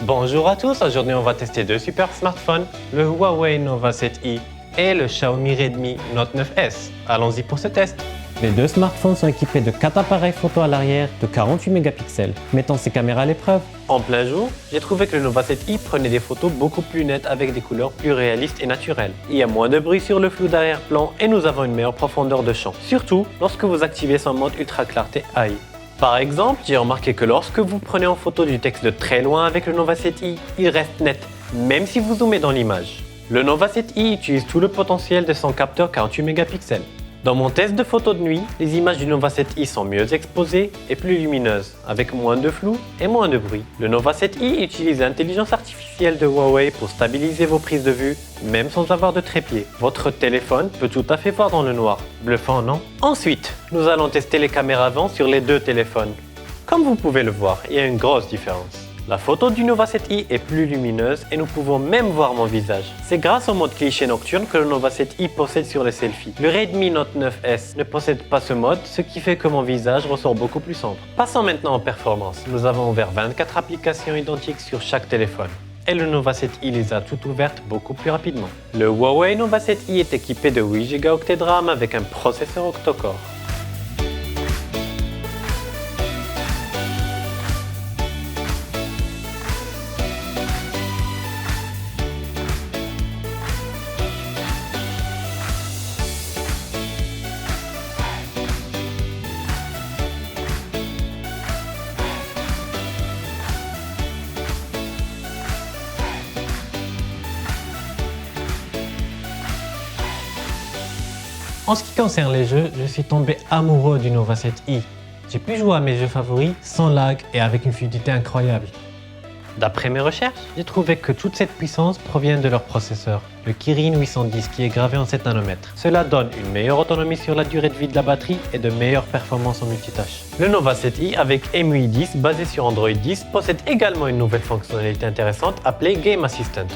Bonjour à tous, aujourd'hui on va tester deux super smartphones, le Huawei Nova 7i et le Xiaomi Redmi Note 9S. Allons-y pour ce test. Les deux smartphones sont équipés de 4 appareils photo à l'arrière de 48 mégapixels, mettant ces caméras à l'épreuve. En plein jour, j'ai trouvé que le Nova 7i prenait des photos beaucoup plus nettes avec des couleurs plus réalistes et naturelles. Il y a moins de bruit sur le flou d'arrière-plan et nous avons une meilleure profondeur de champ, surtout lorsque vous activez son mode ultra clarté AI. Par exemple, j'ai remarqué que lorsque vous prenez en photo du texte de très loin avec le Nova 7i, il reste net, même si vous zoomez dans l'image. Le Nova 7i utilise tout le potentiel de son capteur 48 mégapixels. Dans mon test de photos de nuit, les images du Nova 7i sont mieux exposées et plus lumineuses, avec moins de flou et moins de bruit. Le Nova 7i utilise l'intelligence artificielle de Huawei pour stabiliser vos prises de vue, même sans avoir de trépied. Votre téléphone peut tout à fait voir dans le noir. Bluffant, non? Ensuite, nous allons tester les caméras avant sur les deux téléphones. Comme vous pouvez le voir, il y a une grosse différence. La photo du Nova 7i est plus lumineuse et nous pouvons même voir mon visage. C'est grâce au mode cliché nocturne que le Nova 7i possède sur les selfies. Le Redmi Note 9S ne possède pas ce mode, ce qui fait que mon visage ressort beaucoup plus sombre. Passons maintenant aux performances. Nous avons ouvert 24 applications identiques sur chaque téléphone. Et le Nova 7i les a toutes ouvertes beaucoup plus rapidement. Le Huawei Nova 7i est équipé de 8 Go de RAM avec un processeur octa-core. En ce qui concerne les jeux, je suis tombé amoureux du Nova 7i. J'ai pu jouer à mes jeux favoris sans lag et avec une fluidité incroyable. D'après mes recherches, j'ai trouvé que toute cette puissance provient de leur processeur, le Kirin 810 qui est gravé en 7 nanomètres. Cela donne une meilleure autonomie sur la durée de vie de la batterie et de meilleures performances en multitâche. Le Nova 7i avec MUI 10 basé sur Android 10 possède également une nouvelle fonctionnalité intéressante appelée Game Assistant.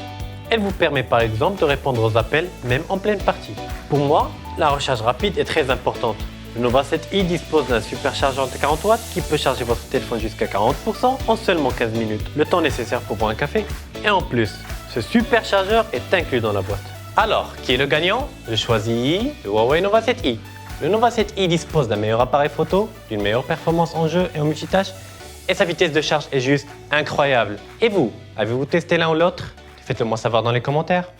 Elle vous permet par exemple de répondre aux appels même en pleine partie. Pour moi, la recharge rapide est très importante. Le Nova 7i dispose d'un superchargeur de 40 watts qui peut charger votre téléphone jusqu'à 40% en seulement 15 minutes, le temps nécessaire pour boire un café. Et en plus, ce superchargeur est inclus dans la boîte. Alors, qui est le gagnant? Je choisis le Huawei Nova 7i. Le Nova 7i dispose d'un meilleur appareil photo, d'une meilleure performance en jeu et en multitâche, et sa vitesse de charge est juste incroyable. Et vous, avez-vous testé l'un ou l'autre? Faites-le moi savoir dans les commentaires.